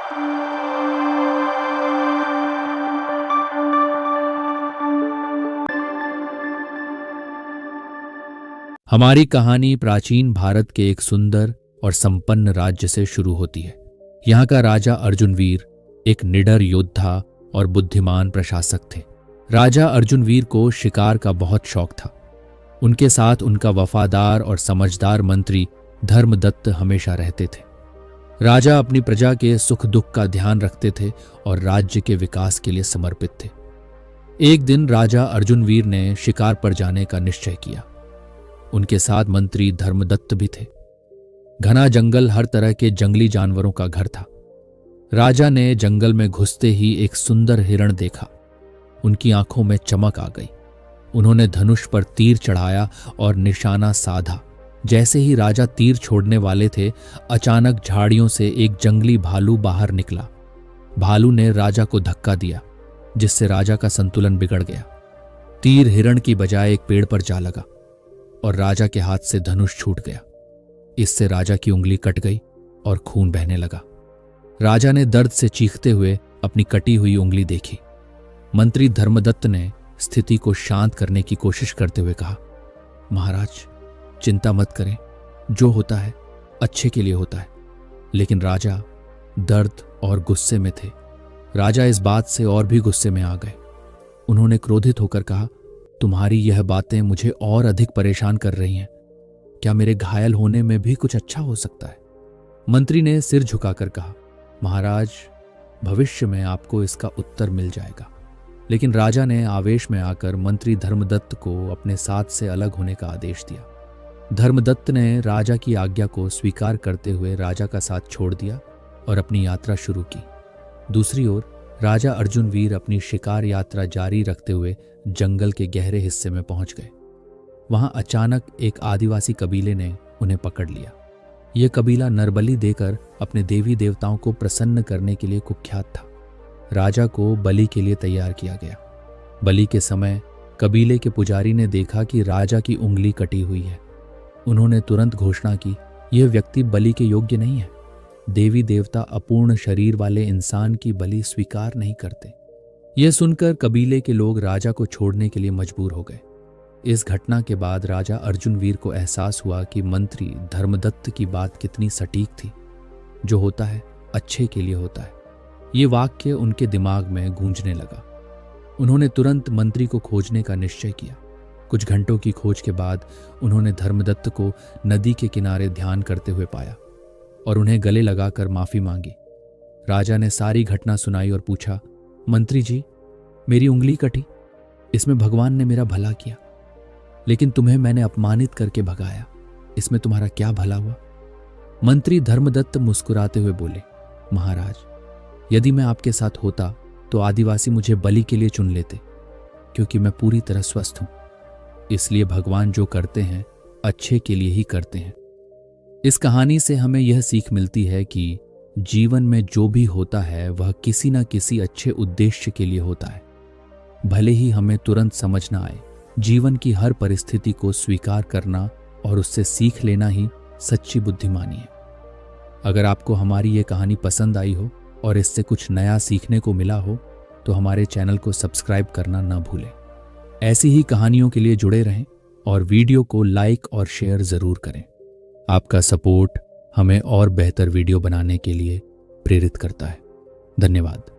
हमारी कहानी प्राचीन भारत के एक सुंदर और संपन्न राज्य से शुरू होती है। यहाँ का राजा अर्जुनवीर एक निडर योद्धा और बुद्धिमान प्रशासक थे। राजा अर्जुनवीर को शिकार का बहुत शौक था। उनके साथ उनका वफादार और समझदार मंत्री धर्मदत्त हमेशा रहते थे। राजा अपनी प्रजा के सुख दुख का ध्यान रखते थे और राज्य के विकास के लिए समर्पित थे। एक दिन राजा अर्जुनवीर ने शिकार पर जाने का निश्चय किया। उनके साथ मंत्री धर्मदत्त भी थे। घना जंगल हर तरह के जंगली जानवरों का घर था। राजा ने जंगल में घुसते ही एक सुंदर हिरण देखा। उनकी आंखों में चमक आ गई। उन्होंने धनुष पर तीर चढ़ाया और निशाना साधा। जैसे ही राजा तीर छोड़ने वाले थे, अचानक झाड़ियों से एक जंगली भालू बाहर निकला। भालू ने राजा को धक्का दिया, जिससे राजा का संतुलन बिगड़ गया। तीर हिरण की बजाय एक पेड़ पर जा लगा और राजा के हाथ से धनुष छूट गया। इससे राजा की उंगली कट गई और खून बहने लगा। राजा ने दर्द से चीखते हुए अपनी कटी हुई उंगली देखी। मंत्री धर्मदत्त ने स्थिति को शांत करने की कोशिश करते हुए कहा, महाराज, चिंता मत करें, जो होता है अच्छे के लिए होता है। लेकिन राजा दर्द और गुस्से में थे। राजा इस बात से और भी गुस्से में आ गए। उन्होंने क्रोधित होकर कहा, तुम्हारी यह बातें मुझे और अधिक परेशान कर रही हैं। क्या मेरे घायल होने में भी कुछ अच्छा हो सकता है? मंत्री ने सिर झुकाकर कहा, महाराज, भविष्य में आपको इसका उत्तर मिल जाएगा। लेकिन राजा ने आवेश में आकर मंत्री धर्मदत्त को अपने साथ से अलग होने का आदेश दिया। धर्मदत्त ने राजा की आज्ञा को स्वीकार करते हुए राजा का साथ छोड़ दिया और अपनी यात्रा शुरू की। दूसरी ओर राजा अर्जुनवीर अपनी शिकार यात्रा जारी रखते हुए जंगल के गहरे हिस्से में पहुंच गए। वहां अचानक एक आदिवासी कबीले ने उन्हें पकड़ लिया। यह कबीला नरबलि देकर अपने देवी देवताओं को प्रसन्न करने के लिए कुख्यात था। राजा को बलि के लिए तैयार किया गया। बलि के समय कबीले के पुजारी ने देखा कि राजा की उंगली कटी हुई है। उन्होंने तुरंत घोषणा की, यह व्यक्ति बलि के योग्य नहीं है। देवी देवता अपूर्ण शरीर वाले इंसान की बलि स्वीकार नहीं करते। यह सुनकर कबीले के लोग राजा को छोड़ने के लिए मजबूर हो गए। इस घटना के बाद राजा अर्जुनवीर को एहसास हुआ कि मंत्री धर्मदत्त की बात कितनी सटीक थी। जो होता है अच्छे के लिए होता है। ये वाक्य उनके दिमाग में गूंजने लगा। उन्होंने तुरंत मंत्री को खोजने का निश्चय किया। कुछ घंटों की खोज के बाद उन्होंने धर्मदत्त को नदी के किनारे ध्यान करते हुए पाया और उन्हें गले लगाकर माफी मांगी। राजा ने सारी घटना सुनाई और पूछा, मंत्री जी, मेरी उंगली कटी, इसमें भगवान ने मेरा भला किया, लेकिन तुम्हें मैंने अपमानित करके भगाया, इसमें तुम्हारा क्या भला हुआ? मंत्री धर्मदत्त मुस्कुराते हुए बोले, महाराज, यदि मैं आपके साथ होता तो आदिवासी मुझे बलि के लिए चुन लेते, क्योंकि मैं पूरी तरह स्वस्थ हूं। इसलिए भगवान जो करते हैं अच्छे के लिए ही करते हैं। इस कहानी से हमें यह सीख मिलती है कि जीवन में जो भी होता है वह किसी न किसी अच्छे उद्देश्य के लिए होता है। भले ही हमें तुरंत समझ ना आए, जीवन की हर परिस्थिति को स्वीकार करना और उससे सीख लेना ही सच्ची बुद्धिमानी है। अगर आपको हमारी ये कहानी पसंद आई हो और इससे कुछ नया सीखने को मिला हो तो हमारे चैनल को सब्सक्राइब करना न भूलें। ऐसी ही कहानियों के लिए जुड़े रहें और वीडियो को लाइक और शेयर जरूर करें। आपका सपोर्ट हमें और बेहतर वीडियो बनाने के लिए प्रेरित करता है। धन्यवाद।